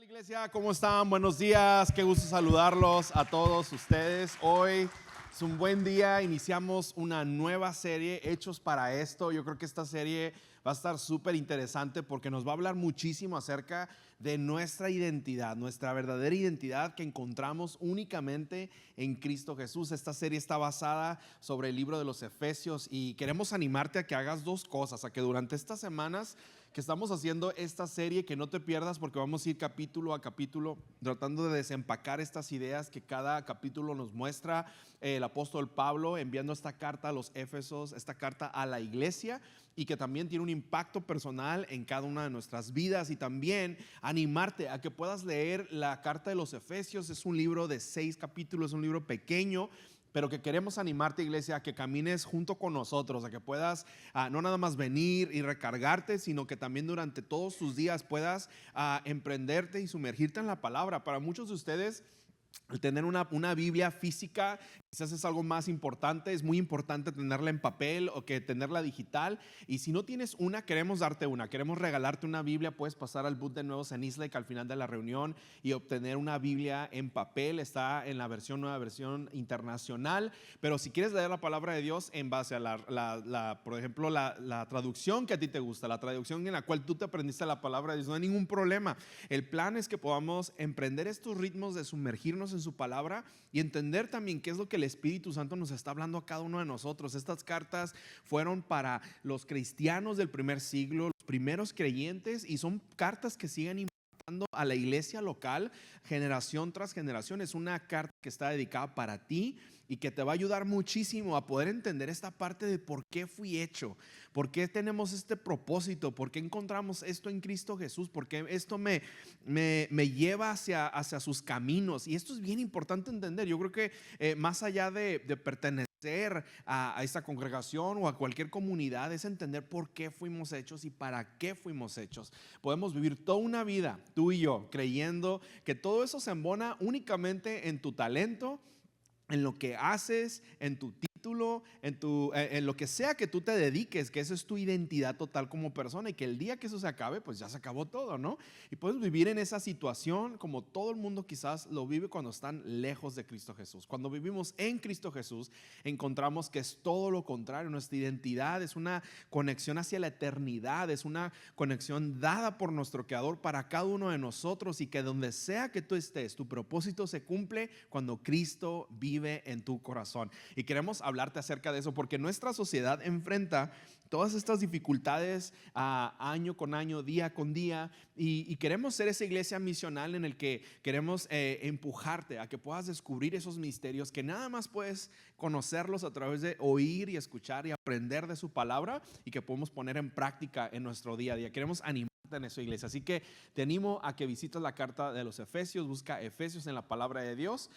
Hola iglesia, ¿cómo están? Buenos días, qué gusto saludarlos a todos ustedes. Hoy es un buen día, iniciamos una nueva serie, Hechos para esto. Yo creo que esta serie va a estar súper interesante porque nos va a hablar muchísimo acerca de nuestra identidad, nuestra verdadera identidad que encontramos únicamente en Cristo Jesús. Esta serie está basada sobre el libro de los Efesios y queremos animarte a que hagas dos cosas, a que durante estas semanas que estamos haciendo esta serie, que no te pierdas, porque vamos a ir capítulo a capítulo tratando de desempacar estas ideas que cada capítulo nos muestra el apóstol Pablo enviando esta carta a los Éfesos, esta carta a la iglesia, y que también tiene un impacto personal en cada una de nuestras vidas. Y también animarte a que puedas leer la carta de los Efesios. Es un libro de 6 capítulos, es un libro pequeño, pero que queremos animarte, iglesia, a que camines junto con nosotros, a que puedas no nada más venir y recargarte, sino que también durante todos tus días puedas emprenderte y sumergirte en la palabra. Para muchos de ustedes, el tener una Biblia física quizás es algo más importante. Es muy importante tenerla en papel o que tenerla digital. Y si no tienes una, queremos darte una. Queremos regalarte una Biblia. Puedes pasar al booth de Nuevos en Islake al final de la reunión y obtener una Biblia en papel. Está en la nueva versión internacional. Pero si quieres leer la palabra de Dios en base a por ejemplo, la traducción que a ti te gusta, la traducción en la cual tú te aprendiste la palabra de Dios, no hay ningún problema. El plan es que podamos emprender estos ritmos de sumergirnos en su palabra y entender también qué es lo que el Espíritu Santo nos está hablando a cada uno de nosotros. Estas cartas fueron para los cristianos del primer siglo, los primeros creyentes, y son cartas que siguen impactando a la iglesia local generación tras generación. Es una carta que está dedicada para ti y que te va a ayudar muchísimo a poder entender esta parte de por qué fui hecho, por qué tenemos este propósito, por qué encontramos esto en Cristo Jesús, por qué esto me lleva hacia sus caminos. Y esto es bien importante entender. Yo creo que más allá de pertenecer a esta congregación o a cualquier comunidad, es entender por qué fuimos hechos y para qué fuimos hechos. Podemos vivir toda una vida, tú y yo, creyendo que todo eso se embona únicamente en tu talento, en lo que haces, en tu título, en lo que sea que tú te dediques, que eso es tu identidad total como persona, y que el día que eso se acabe, pues ya se acabó todo, ¿no? Y puedes vivir en esa situación como todo el mundo quizás lo vive cuando están lejos de Cristo Jesús. Cuando vivimos en Cristo Jesús, encontramos que es todo lo contrario. Nuestra identidad es una conexión hacia la eternidad, es una conexión dada por nuestro Creador para cada uno de nosotros, y que donde sea que tú estés, tu propósito se cumple cuando Cristo vive en tu corazón. Y queremos hablarte acerca de eso porque nuestra sociedad enfrenta todas estas dificultades año con año, día con día, y queremos ser esa iglesia misional en el que queremos empujarte a que puedas descubrir esos misterios que nada más puedes conocerlos a través de oír y escuchar y aprender de su palabra, y que podemos poner en práctica en nuestro día a día. Queremos animar en esa iglesia, así que te animo a que visites la carta de los Efesios. Busca Efesios en la palabra de Dios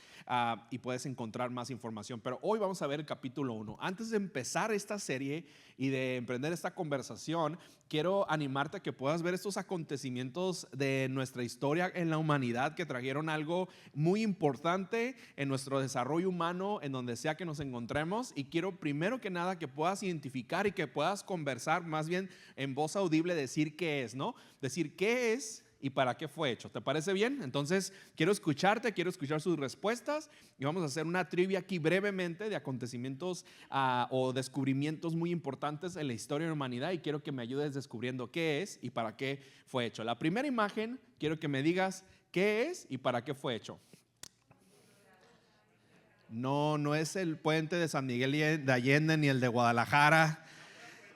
y puedes encontrar más información. Pero hoy vamos a ver el capítulo 1. Antes de empezar esta serie y de emprender esta conversación, quiero animarte a que puedas ver estos acontecimientos de nuestra historia en la humanidad que trajeron algo muy importante en nuestro desarrollo humano, en donde sea que nos encontremos. Y quiero primero que nada que puedas identificar y que puedas conversar, más bien en voz audible, decir qué es, ¿no? Decir qué es y para qué fue hecho. ¿Te parece bien? Entonces quiero escucharte, quiero escuchar sus respuestas, y vamos a hacer una trivia aquí brevemente de acontecimientos o descubrimientos muy importantes en la historia de la humanidad, y quiero que me ayudes descubriendo qué es y para qué fue hecho. La primera imagen, quiero que me digas qué es y para qué fue hecho. No, no es el puente de San Miguel de Allende ni el de Guadalajara.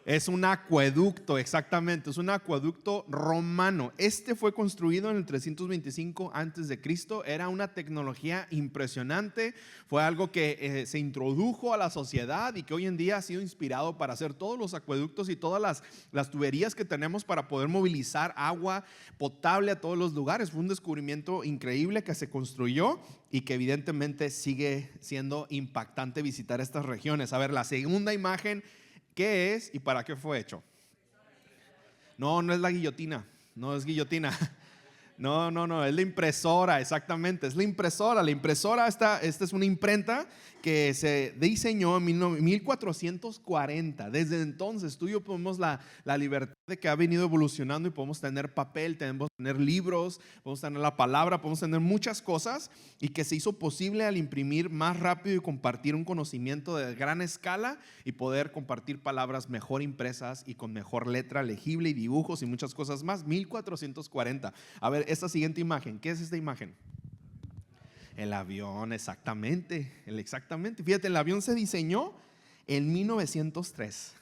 Es un acueducto, exactamente, es un acueducto romano. Este fue construido en el 325 antes de Cristo. Era una tecnología impresionante. Fue algo que se introdujo a la sociedad y que hoy en día ha sido inspirado para hacer todos los acueductos y todas las tuberías que tenemos para poder movilizar agua potable a todos los lugares. Fue un descubrimiento increíble que se construyó y que evidentemente sigue siendo impactante visitar estas regiones. A ver, la segunda imagen, ¿qué es y para qué fue hecho? No, no es la guillotina, no es guillotina. No, es la impresora, exactamente, es la impresora. La impresora, esta es una imprenta que se diseñó en 1440. Desde entonces tú y yo podemos la libertad de que ha venido evolucionando y podemos tener papel, podemos tener libros, podemos tener la palabra, podemos tener muchas cosas, y que se hizo posible al imprimir más rápido y compartir un conocimiento de gran escala y poder compartir palabras mejor impresas y con mejor letra legible y dibujos y muchas cosas más. 1440. A ver, esta siguiente imagen, ¿qué es esta imagen? El avión, exactamente. Fíjate, el avión se diseñó en 1903.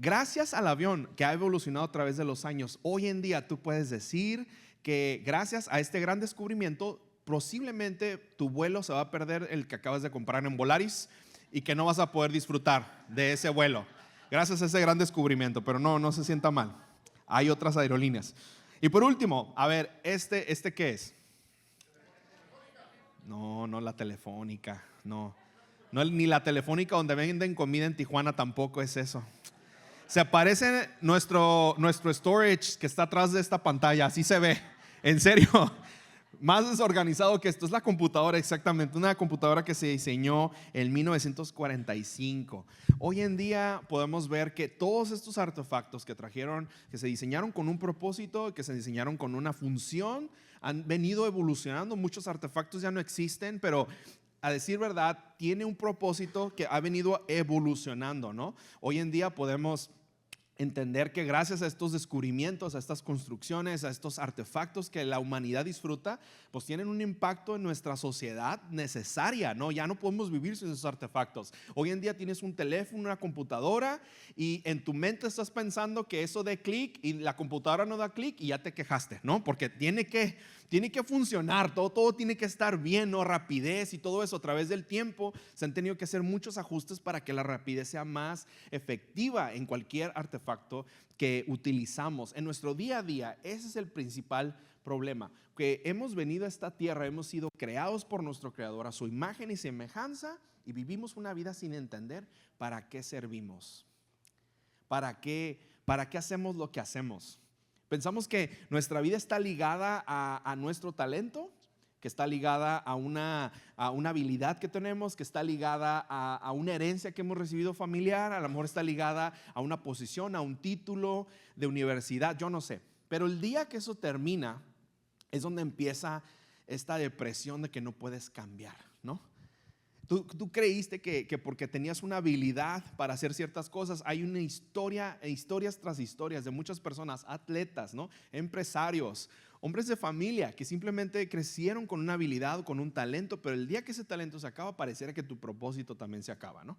Gracias al avión que ha evolucionado a través de los años, hoy en día tú puedes decir que gracias a este gran descubrimiento, posiblemente tu vuelo se va a perder, el que acabas de comprar en Volaris, y que no vas a poder disfrutar de ese vuelo. Gracias a ese gran descubrimiento, pero no se sienta mal. Hay otras aerolíneas. Y por último, a ver, ¿este qué es? No, la Telefónica, no, ni la Telefónica donde venden comida en Tijuana tampoco es eso. Se parece nuestro storage que está atrás de esta pantalla, así se ve, en serio, más desorganizado que esto. Es la computadora, exactamente, una computadora que se diseñó en 1945. Hoy en día podemos ver que todos estos artefactos que trajeron, que se diseñaron con un propósito, que se diseñaron con una función, han venido evolucionando. Muchos artefactos ya no existen, pero a decir verdad, tiene un propósito que ha venido evolucionando, ¿no? Hoy en día podemos entender que gracias a estos descubrimientos, a estas construcciones, a estos artefactos que la humanidad disfruta, pues tienen un impacto en nuestra sociedad necesaria, ¿no? Ya no podemos vivir sin esos artefactos. Hoy en día tienes un teléfono, una computadora, y en tu mente estás pensando que eso dé clic y la computadora no da clic y ya te quejaste, ¿no? Porque tiene que funcionar, todo tiene que estar bien, ¿no? Rapidez y todo eso. A través del tiempo se han tenido que hacer muchos ajustes para que la rapidez sea más efectiva en cualquier artefacto que utilizamos en nuestro día a día. Ese es el principal problema, que hemos venido a esta tierra, hemos sido creados por nuestro Creador a su imagen y semejanza, y vivimos una vida sin entender para qué servimos, para qué hacemos lo que hacemos. Pensamos que nuestra vida está ligada a nuestro talento, que está ligada a una habilidad que tenemos, que está ligada a una herencia que hemos recibido familiar, a lo mejor está ligada a una posición, a un título de universidad, yo no sé. Pero el día que eso termina es donde empieza esta depresión de que no puedes cambiar, ¿no? Tú creíste que porque tenías una habilidad para hacer ciertas cosas. Hay una historia, historias tras historias de muchas personas, atletas, ¿no? Empresarios, hombres de familia que simplemente crecieron con una habilidad, con un talento, pero el día que ese talento se acaba, pareciera que tu propósito también se acaba, ¿no?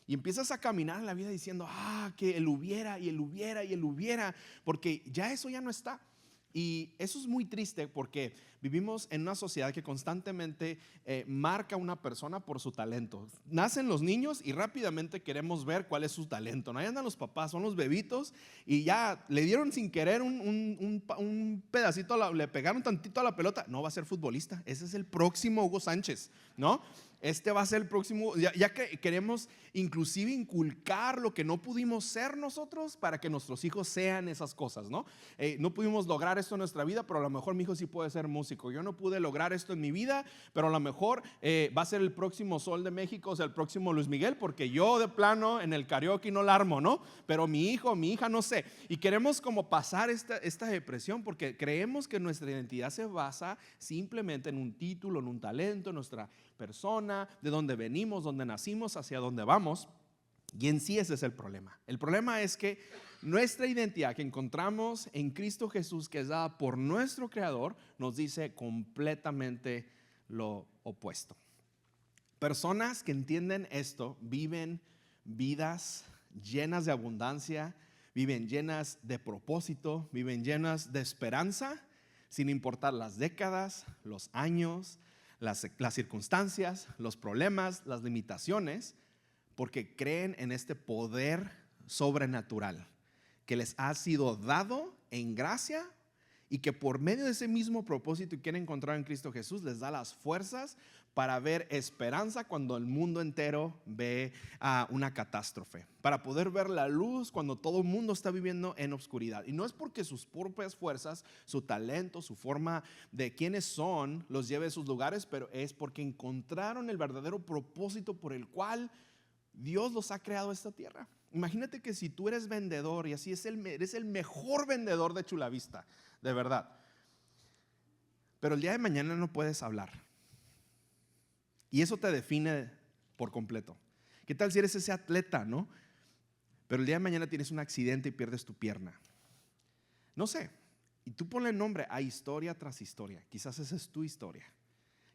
Y empiezas a caminar en la vida diciendo, que el hubiera y el hubiera y el hubiera, porque ya eso ya no está. Y eso es muy triste porque vivimos en una sociedad que constantemente marca a una persona por su talento. Nacen los niños y rápidamente queremos ver cuál es su talento, ¿no? Ahí andan los papás, son los bebitos, y ya le dieron sin querer un pedacito, le pegaron tantito a la pelota. No va a ser futbolista, ese es el próximo Hugo Sánchez, ¿no? Este va a ser el próximo, ya que queremos inclusive inculcar lo que no pudimos ser nosotros para que nuestros hijos sean esas cosas, ¿no? No pudimos lograr esto en nuestra vida, pero a lo mejor mi hijo sí puede ser músico. Yo no pude lograr esto en mi vida, pero a lo mejor va a ser el próximo Sol de México, o sea, el próximo Luis Miguel, porque yo de plano en el karaoke no la armo, ¿no? Pero mi hijo, mi hija, no sé. Y queremos como pasar esta depresión porque creemos que nuestra identidad se basa simplemente en un título, en un talento, en nuestra persona, de dónde venimos, dónde nacimos, hacia dónde vamos. Y en sí ese es el problema. El problema es que nuestra identidad que encontramos en Cristo Jesús, que es dada por nuestro Creador, nos dice completamente lo opuesto. Personas que entienden esto viven vidas llenas de abundancia, viven llenas de propósito, viven llenas de esperanza, sin importar las décadas, los años, las circunstancias, los problemas, las limitaciones, porque creen en este poder sobrenatural que les ha sido dado en gracia, y que por medio de ese mismo propósito que quieren encontrar en Cristo Jesús les da las fuerzas para ver esperanza cuando el mundo entero ve una catástrofe, para poder ver la luz cuando todo el mundo está viviendo en oscuridad. Y no es porque sus propias fuerzas, su talento, su forma de quiénes son los lleve a sus lugares, pero es porque encontraron el verdadero propósito por el cual Dios los ha creado esta tierra. Imagínate que si tú eres vendedor y así eres el mejor vendedor de Chula Vista, de verdad. Pero el día de mañana no puedes hablar. Y eso te define por completo. ¿Qué tal si eres ese atleta, no? Pero el día de mañana tienes un accidente y pierdes tu pierna. No sé. Y tú ponle nombre a historia tras historia. Quizás esa es tu historia.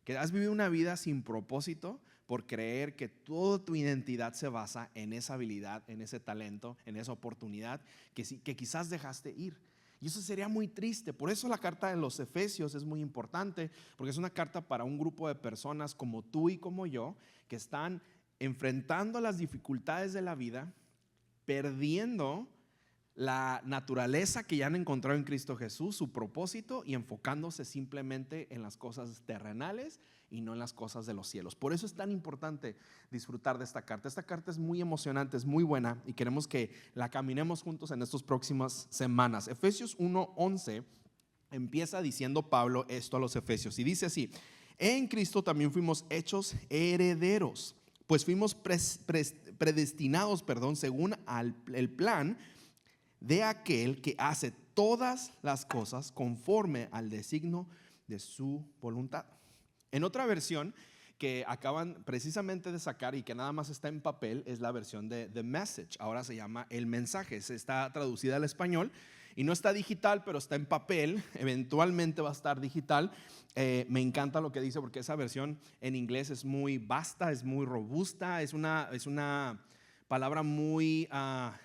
Que has vivido una vida sin propósito por creer que toda tu identidad se basa en esa habilidad, en ese talento, en esa oportunidad que quizás dejaste ir. Y eso sería muy triste. Por eso la carta de los Efesios es muy importante, porque es una carta para un grupo de personas como tú y como yo, que están enfrentando las dificultades de la vida, perdiendo la naturaleza que ya han encontrado en Cristo Jesús, su propósito, y enfocándose simplemente en las cosas terrenales y no en las cosas de los cielos. Por eso es tan importante disfrutar de esta carta. Esta carta es muy emocionante, es muy buena y queremos que la caminemos juntos en estas próximas semanas. Efesios 1:11 empieza diciendo Pablo esto a los Efesios y dice así: en Cristo también fuimos hechos herederos, pues fuimos predestinados, según el plan de aquel que hace todas las cosas conforme al designio de su voluntad. En otra versión que acaban precisamente de sacar y que nada más está en papel es la versión de The Message. Ahora se llama El Mensaje. Está traducida al español y no está digital, pero está en papel. Eventualmente va a estar digital. Me encanta lo que dice, porque esa versión en inglés es muy vasta, es muy robusta, es una palabra muy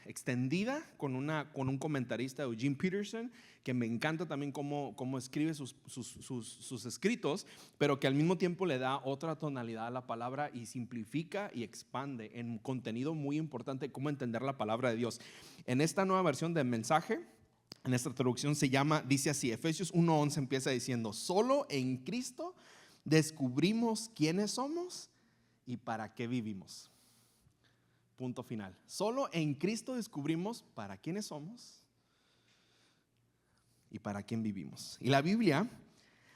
extendida con un comentarista, Eugene Peterson, que me encanta también cómo escribe sus escritos, pero que al mismo tiempo le da otra tonalidad a la palabra y simplifica y expande en un contenido muy importante, cómo entender la palabra de Dios. En esta nueva versión del Mensaje, en esta traducción dice así: Efesios 1:11 empieza diciendo: solo en Cristo descubrimos quiénes somos y para qué vivimos. Punto final. Solo en Cristo descubrimos para quiénes somos y para quién vivimos. Y la Biblia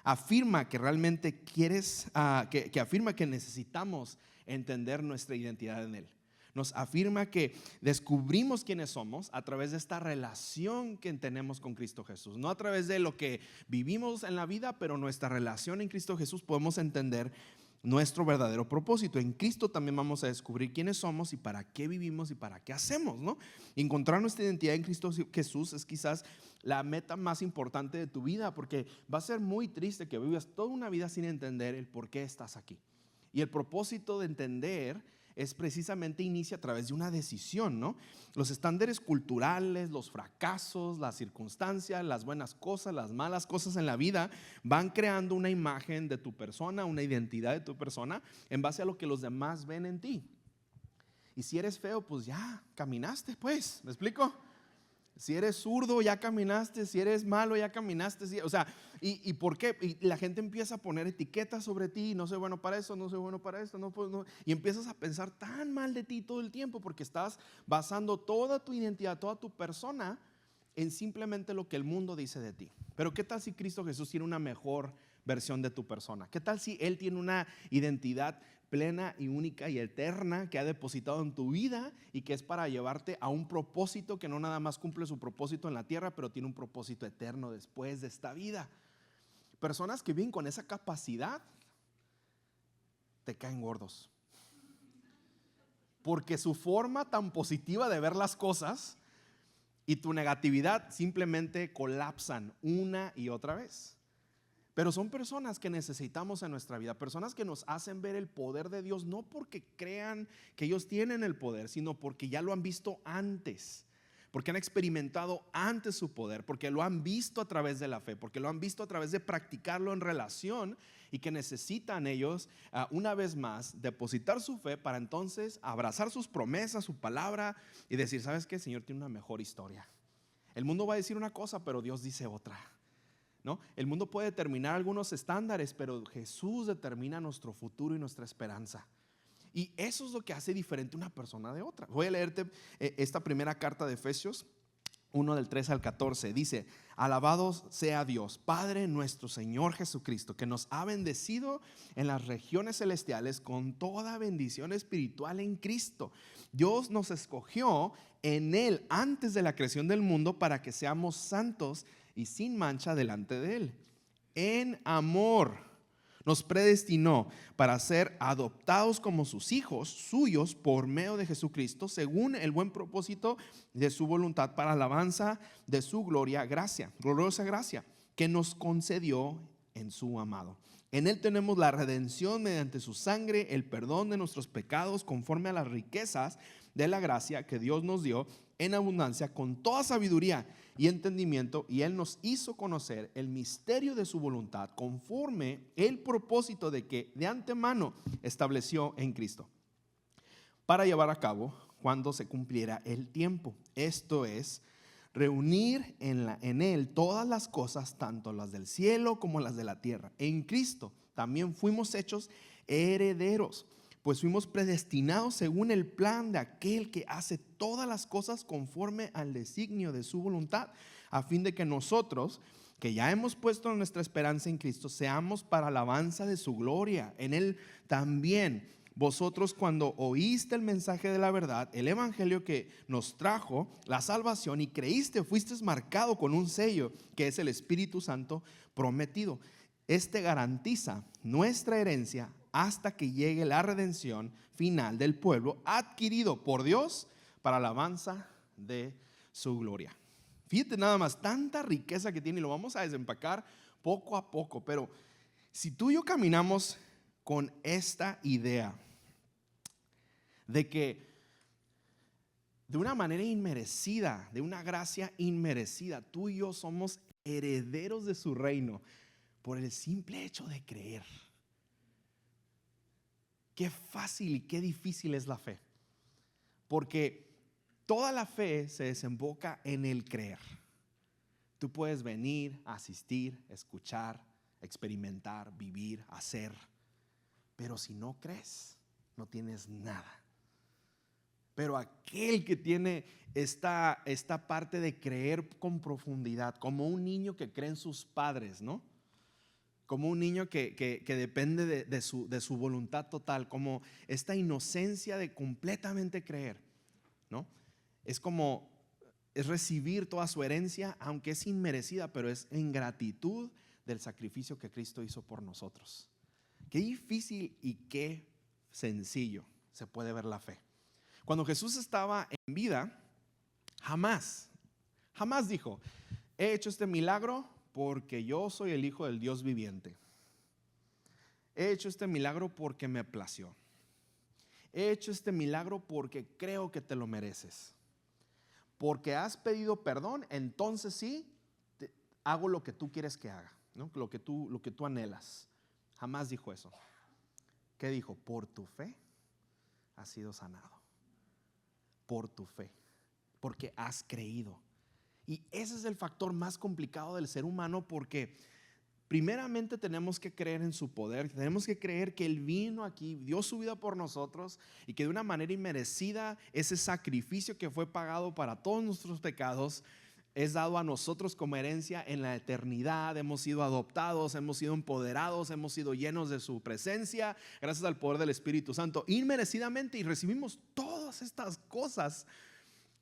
afirma que realmente que afirma que necesitamos entender nuestra identidad en Él. Nos afirma que descubrimos quiénes somos a través de esta relación que tenemos con Cristo Jesús. No a través de lo que vivimos en la vida, pero nuestra relación en Cristo Jesús podemos entender nuestro verdadero propósito. En Cristo también vamos a descubrir quiénes somos y para qué vivimos y para qué hacemos, ¿no? Encontrar nuestra identidad en Cristo Jesús es quizás la meta más importante de tu vida, porque va a ser muy triste que vivas toda una vida sin entender el por qué estás aquí. Y el propósito de entender es precisamente inicia a través de una decisión, ¿no? Los estándares culturales, los fracasos, las circunstancias, las buenas cosas, las malas cosas en la vida van creando una imagen de tu persona, una identidad de tu persona en base a lo que los demás ven en ti. Y si eres feo, pues ya caminaste, pues, ¿me explico? Si eres zurdo, ya caminaste. Si eres malo, ya caminaste. O sea, ¿y por qué? Y la gente empieza a poner etiquetas sobre ti. No soy bueno para eso, no soy bueno para esto, no. Y empiezas a pensar tan mal de ti todo el tiempo porque estás basando toda tu identidad, toda tu persona en simplemente lo que el mundo dice de ti. Pero ¿qué tal si Cristo Jesús tiene una mejor versión de tu persona? ¿Qué tal si Él tiene una identidad plena y única y eterna que ha depositado en tu vida y que es para llevarte a un propósito que no nada más cumple su propósito en la tierra, pero tiene un propósito eterno después de esta vida? Personas que viven con esa capacidad te caen gordos, porque su forma tan positiva de ver las cosas y tu negatividad simplemente colapsan una y otra vez. Pero son personas que necesitamos en nuestra vida, personas que nos hacen ver el poder de Dios, no porque crean que ellos tienen el poder, sino porque ya lo han visto antes, porque han experimentado antes su poder, porque lo han visto a través de la fe, porque lo han visto a través de practicarlo en relación, y que necesitan ellos una vez más depositar su fe para entonces abrazar sus promesas, su palabra y decir: ¿sabes qué? El Señor tiene una mejor historia. El mundo va a decir una cosa, pero Dios dice otra, ¿no? El mundo puede determinar algunos estándares, pero Jesús determina nuestro futuro y nuestra esperanza. Y eso es lo que hace diferente una persona de otra. Voy a leerte esta primera carta de Efesios. 1 del 13 al 14, dice: alabado sea Dios, Padre nuestro Señor Jesucristo, que nos ha bendecido en las regiones celestiales con toda bendición espiritual en Cristo. Dios nos escogió en Él antes de la creación del mundo para que seamos santos y sin mancha delante de Él. En amor nos predestinó para ser adoptados como sus hijos suyos por medio de Jesucristo, según el buen propósito de su voluntad, para alabanza de su gloriosa gracia, que nos concedió en su amado. En Él tenemos la redención mediante su sangre, el perdón de nuestros pecados, conforme a las riquezas de la gracia que Dios nos dio en abundancia, con toda sabiduría y entendimiento, y Él nos hizo conocer el misterio de su voluntad, conforme el propósito de que de antemano estableció en Cristo, para llevar a cabo cuando se cumpliera el tiempo. Esto es, reunir en Él todas las cosas, tanto las del cielo como las de la tierra. En Cristo también fuimos hechos herederos, pues fuimos predestinados según el plan de aquel que hace todas las cosas conforme al designio de su voluntad, a fin de que nosotros, que ya hemos puesto nuestra esperanza en Cristo, seamos para alabanza de su gloria. En Él también vosotros, cuando oíste el mensaje de la verdad, el evangelio que nos trajo la salvación, y creíste, fuisteis marcado con un sello, que es el Espíritu Santo prometido. Este garantiza nuestra herencia hasta que llegue la redención final del pueblo, adquirido por Dios para alabanza de su gloria. Fíjate nada más, tanta riqueza que tiene, y lo vamos a desempacar poco a poco. Pero si tú y yo caminamos con esta idea de que de una manera inmerecida, de una gracia inmerecida, tú y yo somos herederos de su reino por el simple hecho de creer. Qué fácil y qué difícil es la fe, porque toda la fe se desemboca en el creer. Tú puedes venir, asistir, escuchar, experimentar, vivir, hacer, pero si no crees, no tienes nada. Pero aquel que tiene esta parte de creer con profundidad, como un niño que cree en sus padres, ¿no? Como un niño que depende de su voluntad total, como esta inocencia de completamente creer, ¿no? Es recibir toda su herencia, aunque es inmerecida, pero es en gratitud del sacrificio que Cristo hizo por nosotros. Qué difícil y qué sencillo se puede ver la fe. Cuando Jesús estaba en vida, jamás dijo: he hecho este milagro porque yo soy el Hijo del Dios viviente. He hecho este milagro porque me plació. He hecho este milagro porque creo que te lo mereces. Porque has pedido perdón, entonces sí, hago lo que tú quieres que haga, ¿no? Lo que tú anhelas. Jamás dijo eso. ¿Qué dijo? Por tu fe has sido sanado. Por tu fe. Porque has creído. Y ese es el factor más complicado del ser humano, porque primeramente tenemos que creer en su poder, tenemos que creer que Él vino aquí, dio su vida por nosotros, y que de una manera inmerecida ese sacrificio que fue pagado para todos nuestros pecados es dado a nosotros como herencia en la eternidad. Hemos sido adoptados, hemos sido empoderados, hemos sido llenos de su presencia gracias al poder del Espíritu Santo inmerecidamente, y recibimos todas estas cosas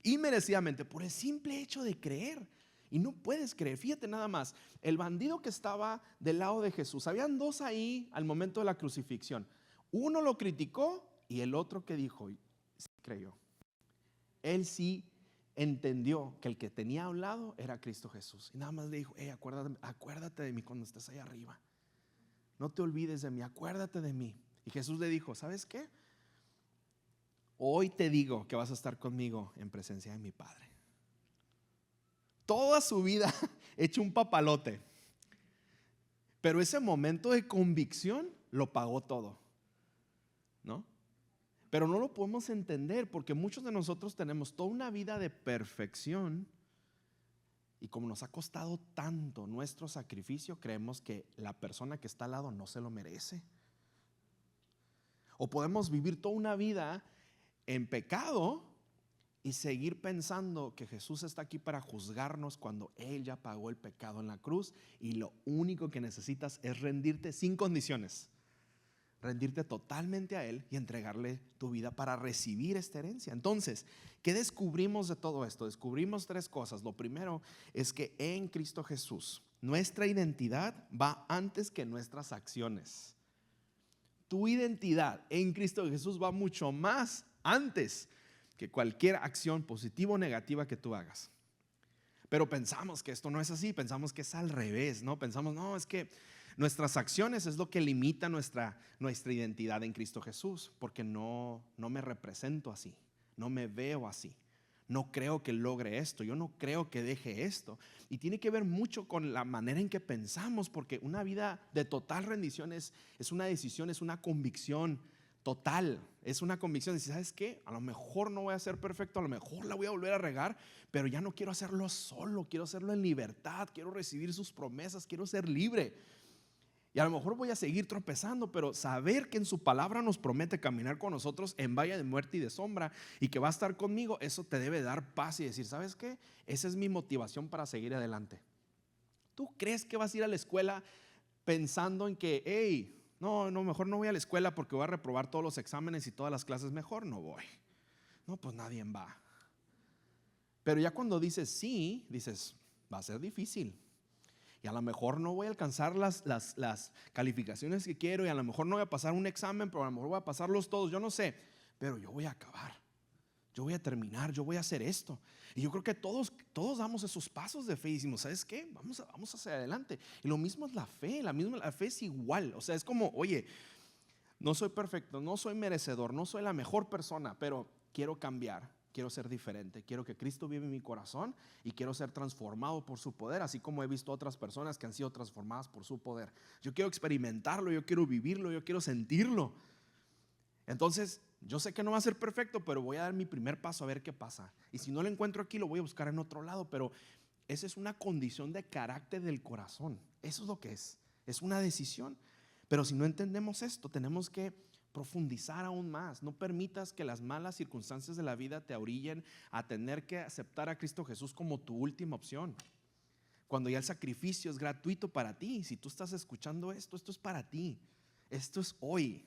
inmerecidamente por el simple hecho de creer. Y no puedes creer. Fíjate nada más, el bandido que estaba del lado de Jesús, habían dos ahí al momento de la crucifixión. Uno lo criticó y el otro que dijo, sí creyó. Él sí entendió que el que tenía a un lado era Cristo Jesús, y nada más le dijo: acuérdate de mí cuando estés ahí arriba. No te olvides de mí, acuérdate de mí. Y Jesús le dijo: ¿sabes qué? Hoy te digo que vas a estar conmigo en presencia de mi Padre. Toda su vida hecho un papalote, pero ese momento de convicción lo pagó todo, ¿no? Pero no lo podemos entender, porque muchos de nosotros tenemos toda una vida de perfección, y como nos ha costado tanto nuestro sacrificio, creemos que la persona que está al lado no se lo merece. O podemos vivir toda una vida en pecado y seguir pensando que Jesús está aquí para juzgarnos cuando Él ya pagó el pecado en la cruz y lo único que necesitas es rendirte sin condiciones, rendirte totalmente a Él y entregarle tu vida para recibir esta herencia. Entonces, ¿qué descubrimos de todo esto? Descubrimos 3 cosas. Lo primero es que en Cristo Jesús nuestra identidad va antes que nuestras acciones. Tu identidad en Cristo Jesús va mucho más antes que cualquier acción positiva o negativa que tú hagas. Pero pensamos que esto no es así, pensamos que es al revés, ¿no? Pensamos, no, es que nuestras acciones es lo que limita nuestra identidad en Cristo Jesús, porque no me represento así, no me veo así, no creo que logre esto, yo no creo que deje esto. Y tiene que ver mucho con la manera en que pensamos, porque una vida de total rendición es una decisión, es una convicción total, es una convicción de decir, ¿sabes qué? A lo mejor no voy a ser perfecto, a lo mejor la voy a volver a regar, pero ya no quiero hacerlo solo, quiero hacerlo en libertad, quiero recibir sus promesas, quiero ser libre. Y a lo mejor voy a seguir tropezando, pero saber que en su palabra nos promete caminar con nosotros en valle de muerte y de sombra y que va a estar conmigo, eso te debe dar paz y decir, ¿sabes qué? Esa es mi motivación para seguir adelante. ¿Tú crees que vas a ir a la escuela pensando en que, hey, no, mejor no voy a la escuela porque voy a reprobar todos los exámenes y todas las clases, mejor no voy? No, pues nadie va. Pero ya cuando dices sí, dices, va a ser difícil. Y a lo mejor no voy a alcanzar las calificaciones que quiero, y a lo mejor no voy a pasar un examen, pero a lo mejor voy a pasarlos todos, yo no sé. Pero yo voy a acabar, yo voy a terminar, yo voy a hacer esto. Y yo creo que todos damos esos pasos de fe y decimos, ¿sabes qué? Vamos hacia adelante. Y lo mismo es la fe, la fe es igual. O sea, es como, oye, no soy perfecto, no soy merecedor, no soy la mejor persona, pero quiero cambiar. Quiero ser diferente, quiero que Cristo vive en mi corazón y quiero ser transformado por su poder, así como he visto otras personas que han sido transformadas por su poder. Yo quiero experimentarlo, yo quiero vivirlo, yo quiero sentirlo. Entonces, yo sé que no va a ser perfecto, pero voy a dar mi primer paso a ver qué pasa. Y si no lo encuentro aquí, lo voy a buscar en otro lado, pero esa es una condición de carácter del corazón. Eso es lo que es una decisión. Pero si no entendemos esto, tenemos que profundizar aún más. No permitas que las malas circunstancias de la vida te orillen a tener que aceptar a Cristo Jesús como tu última opción, cuando ya el sacrificio es gratuito para ti. Si tú estás escuchando esto es para ti. Esto es hoy.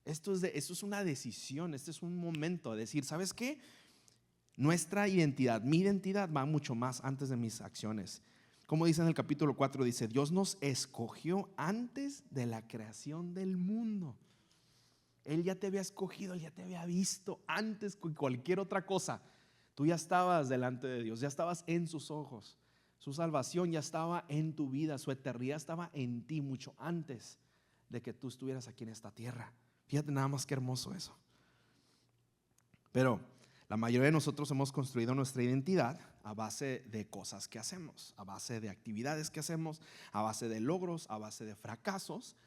Esto es una decisión. Este es un momento de decir, ¿sabes qué? Nuestra identidad, mi identidad va mucho más antes de mis acciones. Como dice en el capítulo 4, dice, Dios nos escogió antes de la creación del mundo. Él ya te había escogido, Él ya te había visto antes que cualquier otra cosa. Tú ya estabas delante de Dios, ya estabas en sus ojos. Su salvación ya estaba en tu vida, su eternidad estaba en ti mucho antes de que tú estuvieras aquí en esta tierra. Fíjate nada más qué hermoso eso. Pero la mayoría de nosotros hemos construido nuestra identidad a base de cosas que hacemos, a base de actividades que hacemos, a base de logros, a base de fracasos.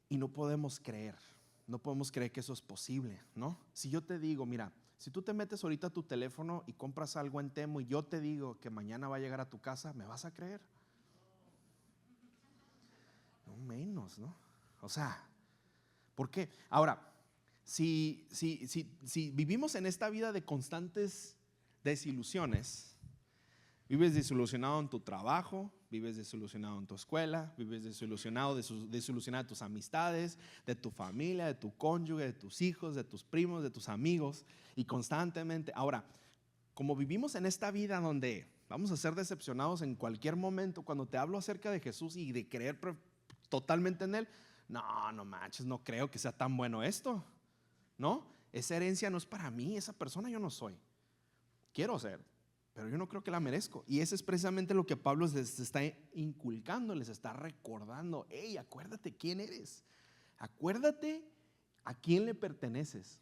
Y no podemos creer que eso es posible, ¿no? Si yo te digo, mira, si tú te metes ahorita a tu teléfono y compras algo en Temu y yo te digo que mañana va a llegar a tu casa, ¿me vas a creer? No menos, ¿no? O sea, ¿por qué? Ahora, si vivimos en esta vida de constantes desilusiones, vives desilusionado en tu trabajo, vives desilusionado en tu escuela, vives desilusionado de tus amistades, de tu familia, de tu cónyuge, de tus hijos, de tus primos, de tus amigos, y constantemente. Ahora, como vivimos en esta vida donde vamos a ser decepcionados en cualquier momento, cuando te hablo acerca de Jesús y de creer totalmente en Él, no manches, no creo que sea tan bueno esto, ¿no? Esa herencia no es para mí, esa persona yo no soy. Quiero ser, pero yo no creo que la merezco. Y eso es precisamente lo que Pablo les está inculcando, les está recordando. Hey, acuérdate quién eres. Acuérdate a quién le perteneces.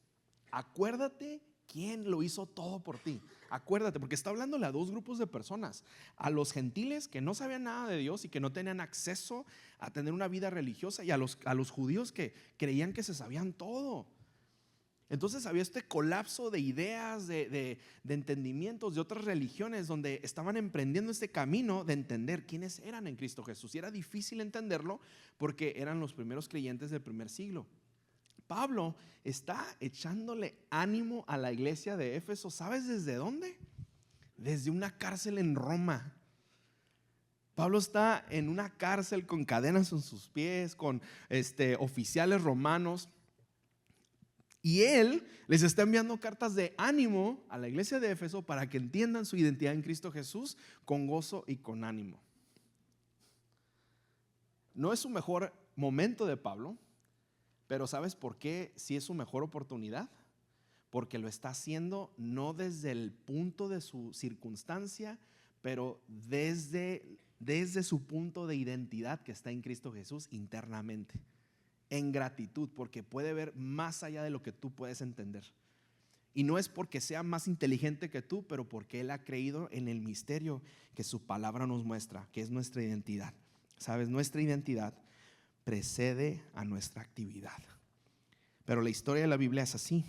Acuérdate quién lo hizo todo por ti. Acuérdate, porque está hablándole a 2 grupos de personas. A los gentiles que no sabían nada de Dios y que no tenían acceso a tener una vida religiosa, y a los judíos que creían que se sabían todo. Entonces había este colapso de ideas, de entendimientos de otras religiones, donde estaban emprendiendo este camino de entender quiénes eran en Cristo Jesús. Y era difícil entenderlo porque eran los primeros creyentes del primer siglo. Pablo está echándole ánimo a la iglesia de Éfeso. ¿Sabes desde dónde? Desde una cárcel en Roma. Pablo está en una cárcel con cadenas en sus pies, con oficiales romanos. Y él les está enviando cartas de ánimo a la iglesia de Éfeso para que entiendan su identidad en Cristo Jesús con gozo y con ánimo. No es su mejor momento de Pablo, pero ¿sabes por qué sí es su mejor oportunidad? Porque lo está haciendo no desde el punto de su circunstancia, pero desde su punto de identidad que está en Cristo Jesús internamente. En gratitud, porque puede ver más allá de lo que tú puedes entender. Y no es porque sea más inteligente que tú, pero porque Él ha creído en el misterio que su palabra nos muestra, que es nuestra identidad. ¿Sabes? Nuestra identidad precede a nuestra actividad. Pero la historia de la Biblia es así.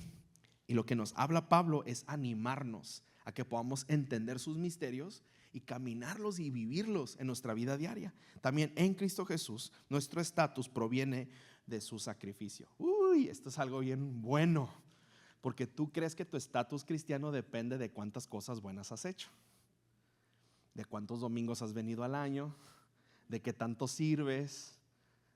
Y lo que nos habla Pablo es animarnos a que podamos entender sus misterios y caminarlos y vivirlos en nuestra vida diaria. También en Cristo Jesús, nuestro estatus proviene de su sacrificio. Uy, esto es algo bien bueno, porque tú crees que tu estatus cristiano depende de cuántas cosas buenas has hecho, de cuántos domingos has venido al año, de qué tanto sirves,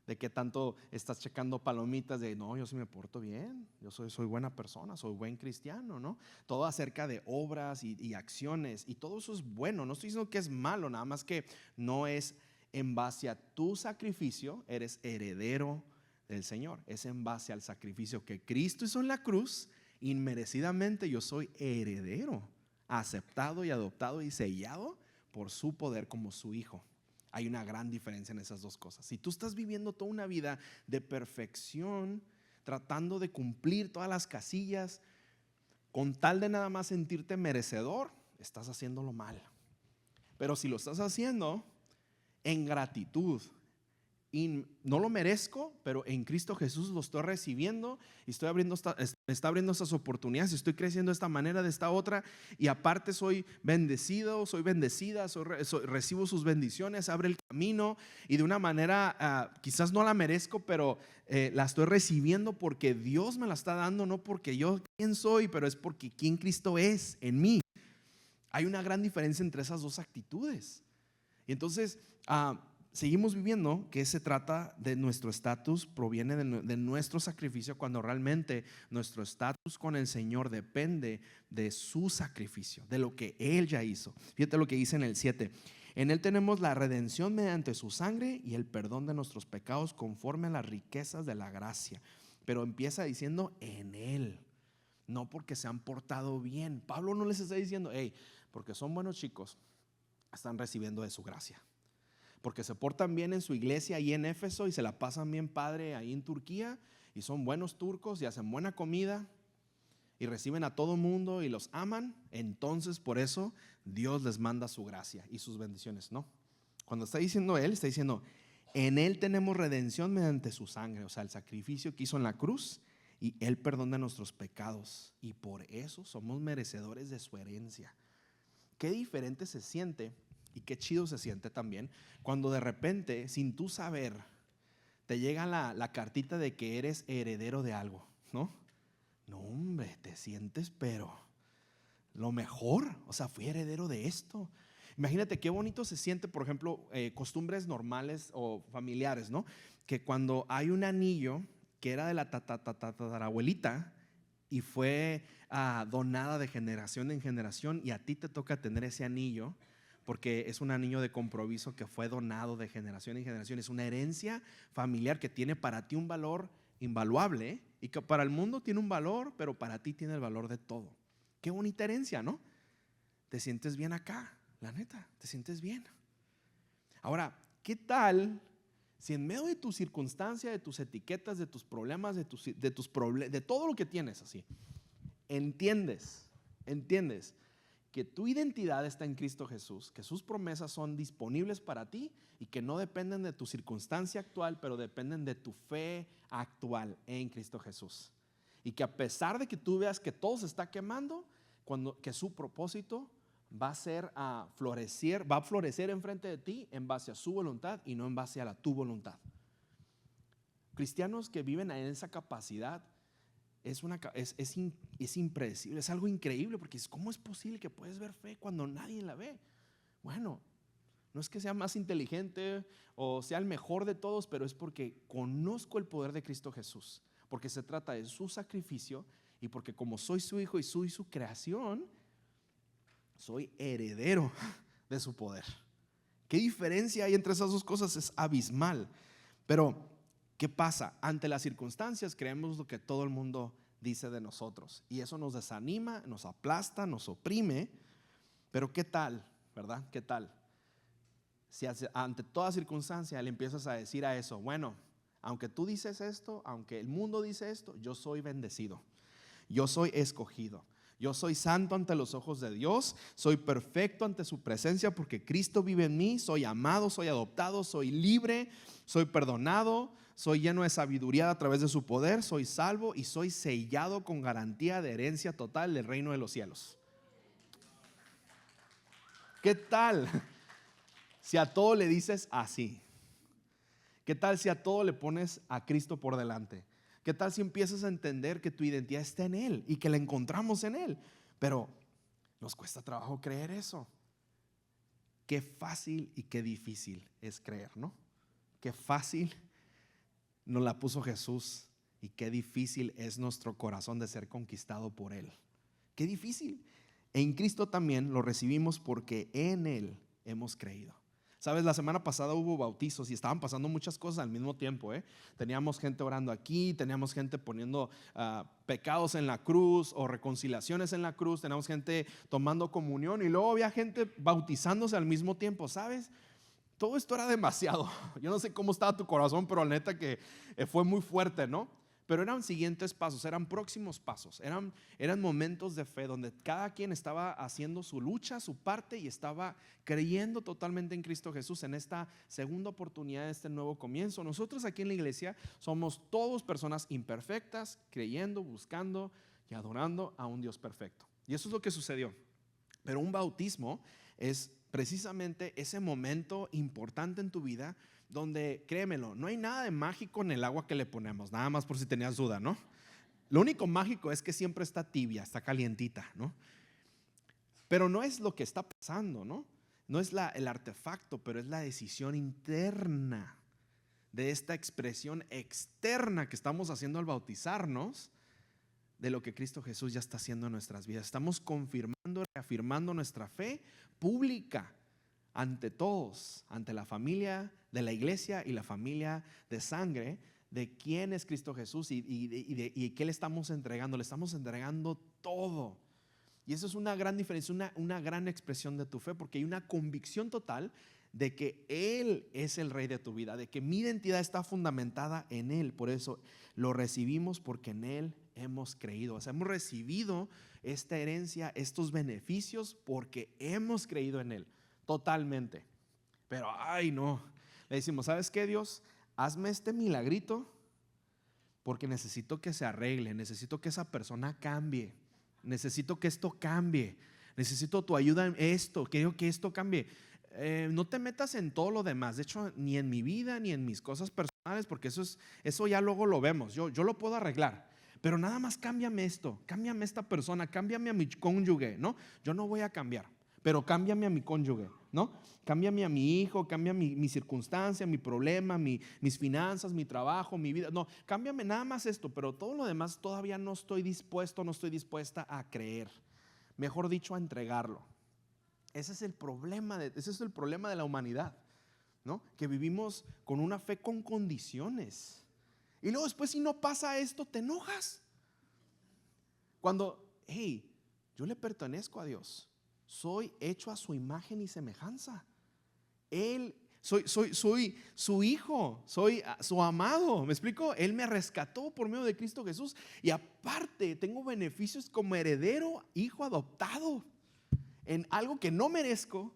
de qué tanto estás checando palomitas de no, yo sí me porto bien, yo soy buena persona, soy buen cristiano, ¿no? Todo acerca de obras y acciones, y todo eso es bueno. No estoy diciendo que es malo, nada más que no es en base a tu sacrificio, eres heredero del Señor. Es en base al sacrificio que Cristo hizo en la cruz. Inmerecidamente yo soy heredero, aceptado y adoptado y sellado por su poder como su hijo. Hay una gran diferencia en esas dos cosas. Si tú estás viviendo toda una vida de perfección, tratando de cumplir todas las casillas, con tal de nada más sentirte merecedor, estás haciéndolo mal. Pero si lo estás haciendo en gratitud, y no lo merezco, pero en Cristo Jesús lo estoy recibiendo y me está abriendo estas oportunidades, estoy creciendo de esta manera, de esta otra, y aparte soy bendecido, soy bendecida, recibo sus bendiciones, abre el camino, y de una manera quizás no la merezco, pero la estoy recibiendo porque Dios me la está dando, no porque yo quién soy, pero es porque quién Cristo es en mí. Hay una gran diferencia entre esas dos actitudes. Y entonces seguimos viviendo que se trata de nuestro estatus, proviene de nuestro sacrificio, cuando realmente nuestro estatus con el Señor depende de su sacrificio, de lo que Él ya hizo. Fíjate lo que dice en el 7. En Él tenemos la redención mediante su sangre y el perdón de nuestros pecados conforme a las riquezas de la gracia. Pero empieza diciendo en Él, no porque se han portado bien. Pablo no les está diciendo, hey, porque son buenos chicos, están recibiendo de su gracia. Porque se portan bien en su iglesia ahí en Éfeso y se la pasan bien padre ahí en Turquía y son buenos turcos y hacen buena comida y reciben a todo mundo y los aman, entonces por eso Dios les manda su gracia y sus bendiciones. No, cuando está diciendo Él, está diciendo en Él tenemos redención mediante su sangre, o sea, el sacrificio que hizo en la cruz, y Él perdona nuestros pecados y por eso somos merecedores de su herencia. Qué diferente se siente y qué chido se siente también cuando de repente, sin tú saber, te llega la cartita de que eres heredero de algo, ¿no? No, hombre, te sientes pero lo mejor, o sea, fui heredero de esto. Imagínate qué bonito se siente, por ejemplo, costumbres normales o familiares, ¿no? Que cuando hay un anillo que era de la tatarabuelita y fue donada de generación en generación, y a ti te toca tener ese anillo porque es un anillo de compromiso que fue donado de generación en generación. Es una herencia familiar que tiene para ti un valor invaluable y que para el mundo tiene un valor, pero para ti tiene el valor de todo. Qué bonita herencia, ¿no? Te sientes bien acá, la neta, te sientes bien. Ahora, ¿qué tal si en medio de tu circunstancia, de tus etiquetas, de tus problemas, de todo lo que tienes así, entiendes que tu identidad está en Cristo Jesús, que sus promesas son disponibles para ti y que no dependen de tu circunstancia actual, pero dependen de tu fe actual en Cristo Jesús? Y que a pesar de que tú veas que todo se está quemando, que su propósito va a florecer enfrente de ti en base a su voluntad y no en base a tu voluntad. Cristianos que viven en esa capacidad es impredecible, es algo increíble, porque ¿cómo es posible que puedes ver fe cuando nadie la ve? Bueno, no es que sea más inteligente o sea el mejor de todos, pero es porque conozco el poder de Cristo Jesús, porque se trata de su sacrificio y porque como soy su hijo y soy su creación, soy heredero de su poder. ¿Qué diferencia hay entre esas dos cosas? Es abismal. Pero ¿qué pasa? Ante las circunstancias creemos lo que todo el mundo dice de nosotros y eso nos desanima, nos aplasta, nos oprime. Pero ¿qué tal? ¿Verdad? ¿Qué tal? Si ante toda circunstancia le empiezas a decir a eso, bueno, aunque tú dices esto, aunque el mundo dice esto, yo soy bendecido, yo soy escogido, yo soy santo ante los ojos de Dios, soy perfecto ante su presencia porque Cristo vive en mí, soy amado, soy adoptado, soy libre, soy perdonado, soy lleno de sabiduría a través de su poder, soy salvo y soy sellado con garantía de herencia total del reino de los cielos. ¿Qué tal si a todo le dices así? ¿Qué tal si a todo le pones a Cristo por delante? ¿Qué tal si empiezas a entender que tu identidad está en Él y que la encontramos en Él? Pero nos cuesta trabajo creer eso. Qué fácil y qué difícil es creer, ¿no? Qué fácil nos la puso Jesús y qué difícil es nuestro corazón de ser conquistado por Él. Qué difícil. En Cristo también lo recibimos porque en Él hemos creído. Sabes, la semana pasada hubo bautizos y estaban pasando muchas cosas al mismo tiempo, ¿eh? Teníamos gente orando aquí, teníamos gente poniendo pecados en la cruz o reconciliaciones en la cruz, teníamos gente tomando comunión y luego había gente bautizándose al mismo tiempo, ¿sabes? Todo esto era demasiado. Yo no sé cómo estaba tu corazón, pero la neta que fue muy fuerte, ¿no? Pero eran siguientes pasos, eran próximos pasos, eran momentos de fe donde cada quien estaba haciendo su lucha, su parte y estaba creyendo totalmente en Cristo Jesús en esta segunda oportunidad, este nuevo comienzo. Nosotros aquí en la iglesia somos todos personas imperfectas, creyendo, buscando y adorando a un Dios perfecto. Y eso es lo que sucedió. Pero un bautismo es precisamente ese momento importante en tu vida donde, créemelo, no hay nada de mágico en el agua que le ponemos, nada más por si tenías duda, ¿no? Lo único mágico es que siempre está tibia, está calientita, ¿no? Pero no es lo que está pasando, ¿no? No es el artefacto, pero es la decisión interna de esta expresión externa que estamos haciendo al bautizarnos de lo que Cristo Jesús ya está haciendo en nuestras vidas. Estamos confirmando, reafirmando nuestra fe pública ante todos, ante la familia de la iglesia y la familia de sangre, de quién es Cristo Jesús y qué le estamos entregando. Le estamos entregando todo. Y eso es una gran diferencia, una gran expresión de tu fe, porque hay una convicción total de que Él es el Rey de tu vida, de que mi identidad está fundamentada en Él. Por eso lo recibimos, porque en Él hemos creído. O sea, hemos recibido esta herencia, estos beneficios, porque hemos creído en Él totalmente. Pero ay no, le decimos, ¿sabes qué, Dios? Hazme este milagrito porque necesito que se arregle, necesito que esa persona cambie, necesito que esto cambie, necesito tu ayuda en esto, quiero que esto cambie. No te metas en todo lo demás, de hecho ni en mi vida ni en mis cosas personales, porque eso ya luego lo vemos, yo lo puedo arreglar. Pero nada más cámbiame esto, cámbiame esta persona, cámbiame a mi cónyuge, ¿no? Yo no voy a cambiar, pero cámbiame a mi cónyuge, ¿no? Cámbiame a mi hijo, cambia mi circunstancia, mi problema, mis finanzas, mi trabajo, mi vida. No, cámbiame nada más esto, pero todo lo demás todavía no estoy dispuesto, no estoy dispuesta a creer. Mejor dicho, a entregarlo. Ese es el problema de la humanidad, ¿no? Que vivimos con una fe con condiciones. Y luego después, si no pasa esto, te enojas. Cuando, hey, yo le pertenezco a Dios. Soy hecho a su imagen y semejanza. Soy su hijo, soy su amado. ¿Me explico? Él me rescató por medio de Cristo Jesús. Y aparte, tengo beneficios como heredero, hijo adoptado, en algo que no merezco,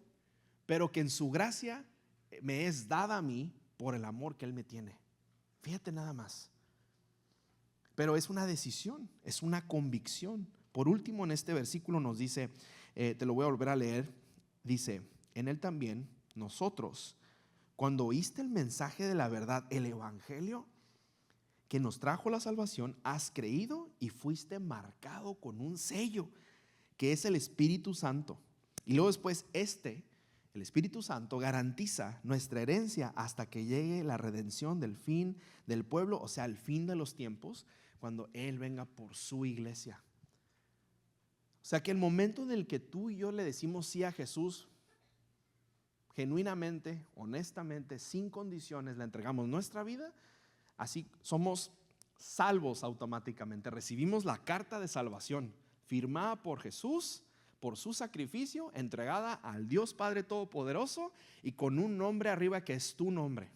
pero que en su gracia me es dada a mí por el amor que Él me tiene. Fíjate nada más. Pero es una decisión, es una convicción. Por último, en este versículo nos dice, te lo voy a volver a leer, dice, en Él también nosotros, cuando oíste el mensaje de la verdad, el evangelio, que nos trajo la salvación, has creído y fuiste marcado con un sello, que es el Espíritu Santo. Y luego después el Espíritu Santo garantiza nuestra herencia hasta que llegue la redención del fin del pueblo, o sea, el fin de los tiempos, cuando Él venga por su iglesia. O sea que el momento en el que tú y yo le decimos sí a Jesús, genuinamente, honestamente, sin condiciones, le entregamos nuestra vida, así somos salvos automáticamente. Recibimos la carta de salvación firmada por Jesús, por su sacrificio, entregada al Dios Padre Todopoderoso y con un nombre arriba que es tu nombre,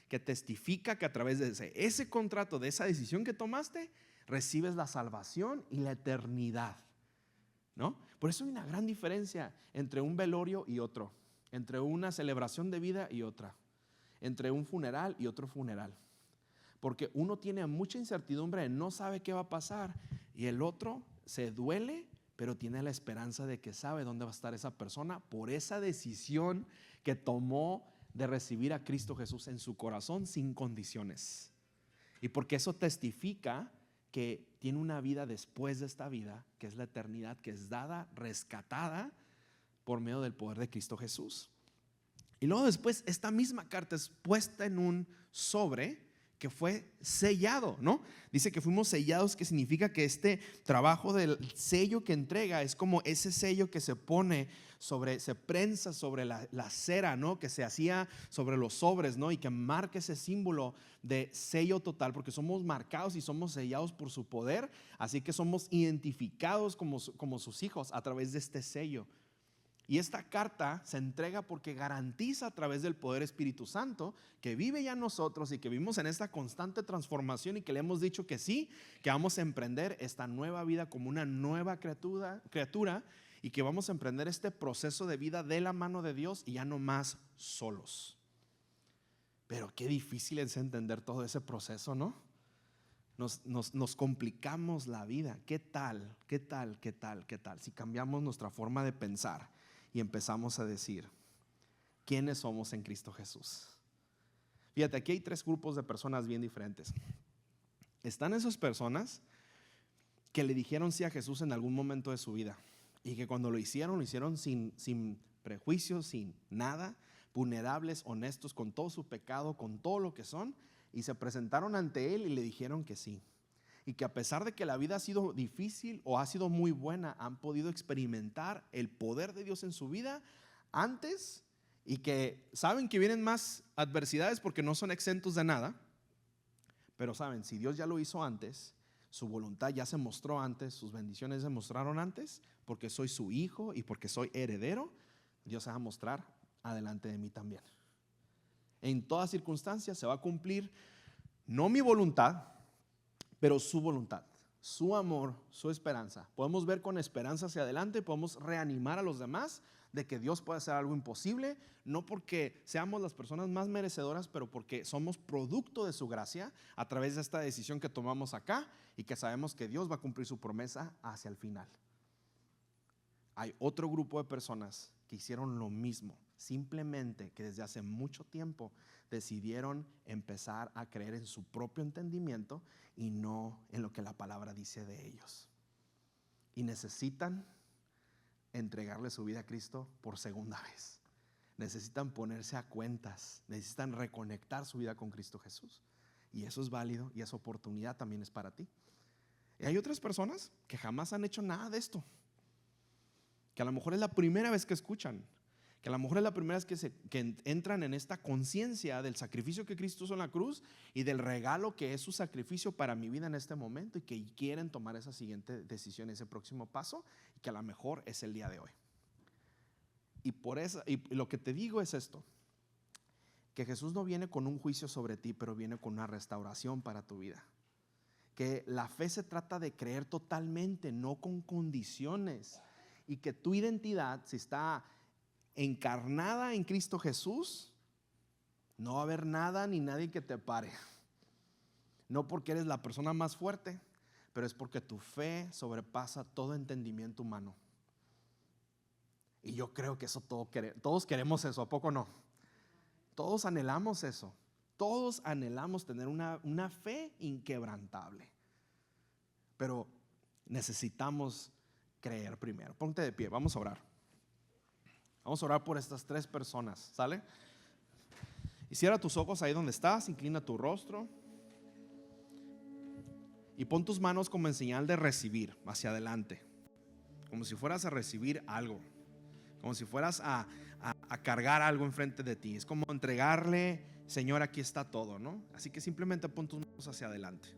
que testifica que a través de ese contrato, de esa decisión que tomaste, recibes la salvación y la eternidad, ¿no? Por eso hay una gran diferencia entre un velorio y otro, entre una celebración de vida y otra, entre un funeral y otro funeral. Porque uno tiene mucha incertidumbre, no sabe qué va a pasar, y el otro se duele, pero tiene la esperanza de que sabe dónde va a estar esa persona por esa decisión que tomó de recibir a Cristo Jesús en su corazón sin condiciones. Y porque eso testifica que tiene una vida después de esta vida, que es la eternidad, que es dada, rescatada por medio del poder de Cristo Jesús. Y luego después esta misma carta es puesta en un sobre que fue sellado, ¿no? Dice que fuimos sellados, que significa que este trabajo del sello que entrega es como ese sello que se pone sobre, se prensa sobre la cera, ¿no? Que se hacía sobre los sobres, ¿no? Y que marca ese símbolo de sello total, porque somos marcados y somos sellados por su poder, así que somos identificados como sus hijos a través de este sello. Y esta carta se entrega porque garantiza a través del poder Espíritu Santo que vive ya en nosotros y que vivimos en esta constante transformación y que le hemos dicho que sí, que vamos a emprender esta nueva vida como una nueva criatura y que vamos a emprender este proceso de vida de la mano de Dios y ya no más solos. Pero qué difícil es entender todo ese proceso, ¿no? Nos complicamos la vida. ¿Qué tal si cambiamos nuestra forma de pensar y empezamos a decir quiénes somos en Cristo Jesús? Fíjate, aquí hay 3 grupos de personas bien diferentes. Están esas personas que le dijeron sí a Jesús en algún momento de su vida y que cuando lo hicieron sin prejuicios, sin nada, vulnerables, honestos con todo su pecado, con todo lo que son, y se presentaron ante Él y le dijeron que sí. Y que a pesar de que la vida ha sido difícil o ha sido muy buena, han podido experimentar el poder de Dios en su vida antes, y que saben que vienen más adversidades porque no son exentos de nada, pero saben, si Dios ya lo hizo antes, su voluntad ya se mostró antes, sus bendiciones se mostraron antes, porque soy su hijo y porque soy heredero, Dios se va a mostrar adelante de mí también. En todas circunstancias se va a cumplir no mi voluntad, pero su voluntad, su amor, su esperanza. Podemos ver con esperanza hacia adelante, podemos reanimar a los demás de que Dios puede hacer algo imposible, no porque seamos las personas más merecedoras, pero porque somos producto de su gracia a través de esta decisión que tomamos acá y que sabemos que Dios va a cumplir su promesa hacia el final. Hay otro grupo de personas que hicieron lo mismo, simplemente que desde hace mucho tiempo decidieron empezar a creer en su propio entendimiento y no en lo que la palabra dice de ellos. Y necesitan entregarle su vida a Cristo por segunda vez. Necesitan ponerse a cuentas, necesitan reconectar su vida con Cristo Jesús. Y eso es válido y esa oportunidad también es para ti. Y hay otras personas que jamás han hecho nada de esto, que a lo mejor es la primera vez que escuchan, que a lo mejor es la primera vez que entran en esta conciencia del sacrificio que Cristo hizo en la cruz y del regalo que es su sacrificio para mi vida en este momento, y que quieren tomar esa siguiente decisión, ese próximo paso, y que a lo mejor es el día de hoy. Y por eso, y lo que te digo es esto, que Jesús no viene con un juicio sobre ti, pero viene con una restauración para tu vida. Que la fe se trata de creer totalmente, no con condiciones, y que tu identidad, si está encarnada en Cristo Jesús, no va a haber nada ni nadie que te pare. No porque eres la persona más fuerte, pero es porque tu fe sobrepasa todo entendimiento humano. Y yo creo que eso todos queremos eso, ¿a poco no? Todos anhelamos eso. Todos anhelamos tener una fe inquebrantable, pero necesitamos creer primero. Ponte de pie, vamos a orar. Vamos a orar por estas 3 personas, ¿sale? Y cierra tus ojos ahí donde estás, inclina tu rostro y pon tus manos como en señal de recibir hacia adelante, como si fueras a recibir algo, como si fueras a cargar algo enfrente de ti. Es como entregarle, Señor, aquí está todo, ¿no? Así que simplemente pon tus manos hacia adelante,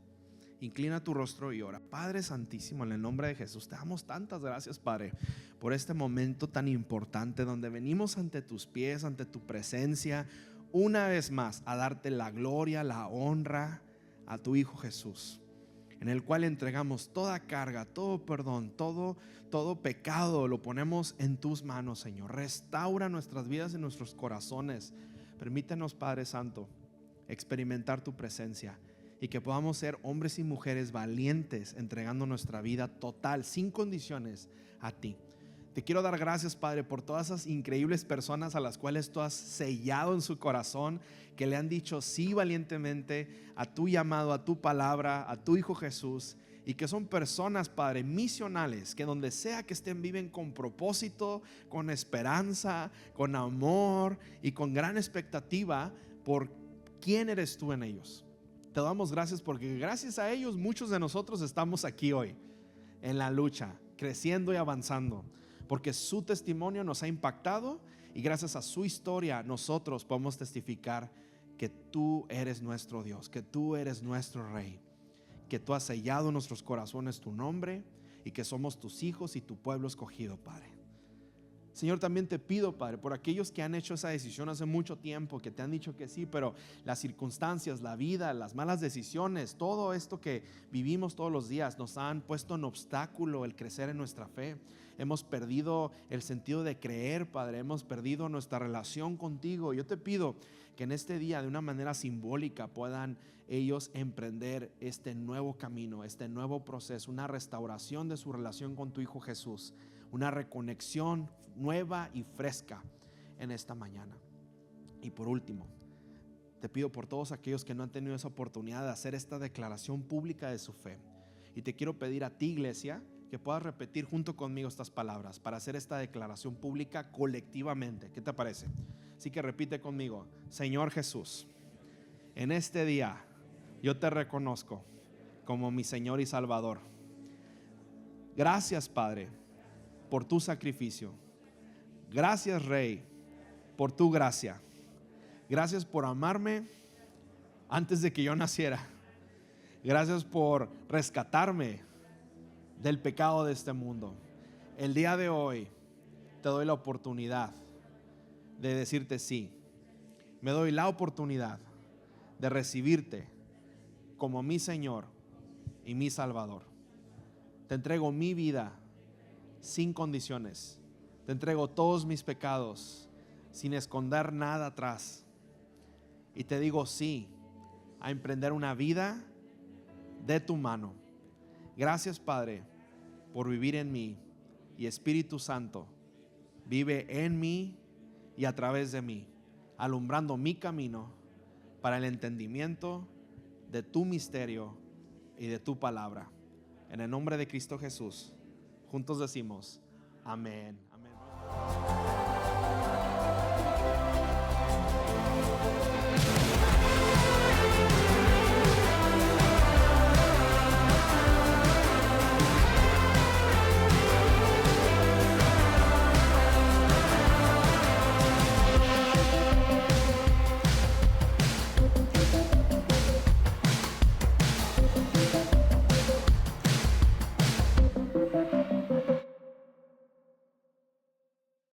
inclina tu rostro y ora. Padre santísimo, en el nombre de Jesús, te damos tantas gracias, Padre, por este momento tan importante donde venimos ante tus pies, ante tu presencia, una vez más a darte la gloria, la honra a tu Hijo Jesús, en el cual entregamos toda carga, todo perdón, todo pecado, lo ponemos en tus manos, Señor. Restaura nuestras vidas y nuestros corazones. Permítenos, Padre Santo, experimentar tu presencia y que podamos ser hombres y mujeres valientes, entregando nuestra vida total, sin condiciones, a ti. Te quiero dar gracias, Padre, por todas esas increíbles personas a las cuales tú has sellado en su corazón, que le han dicho sí valientemente a tu llamado, a tu palabra, a tu Hijo Jesús, y que son personas, Padre, misionales, que donde sea que estén viven con propósito, con esperanza, con amor y con gran expectativa por quién eres tú en ellos. Te damos gracias porque gracias a ellos muchos de nosotros estamos aquí hoy en la lucha, creciendo y avanzando, porque su testimonio nos ha impactado y gracias a su historia nosotros podemos testificar que tú eres nuestro Dios, que tú eres nuestro Rey, que tú has sellado en nuestros corazones tu nombre y que somos tus hijos y tu pueblo escogido, Padre. Señor, también te pido, Padre, por aquellos que han hecho esa decisión hace mucho tiempo, que te han dicho que sí, pero las circunstancias, la vida, las malas decisiones, todo esto que vivimos todos los días nos han puesto en obstáculo el crecer en nuestra fe. Hemos perdido el sentido de creer, Padre, hemos perdido nuestra relación contigo. Yo te pido que en este día, de una manera simbólica, puedan ellos emprender este nuevo camino, este nuevo proceso, una restauración de su relación con tu Hijo Jesús, una reconexión nueva y fresca en esta mañana. Y por último, te pido por todos aquellos que no han tenido esa oportunidad de hacer esta declaración pública de su fe. Y te quiero pedir a ti, iglesia, que puedas repetir junto conmigo estas palabras para hacer esta declaración pública colectivamente. ¿Qué te parece? Así que repite conmigo: Señor Jesús, en este día yo te reconozco como mi Señor y Salvador. Gracias, Padre, por tu sacrificio. Gracias, Rey, por tu gracia. Gracias por amarme antes de que yo naciera. Gracias por rescatarme del pecado de este mundo. El día de hoy te doy la oportunidad de decirte sí. Me doy la oportunidad de recibirte como mi Señor y mi Salvador. Te entrego mi vida sin condiciones. Te entrego todos mis pecados sin esconder nada atrás. Y te digo sí a emprender una vida de tu mano. Gracias, Padre, por vivir en mí. Y Espíritu Santo, vive en mí y a través de mí, alumbrando mi camino para el entendimiento de tu misterio y de tu palabra. En el nombre de Cristo Jesús, juntos decimos amén.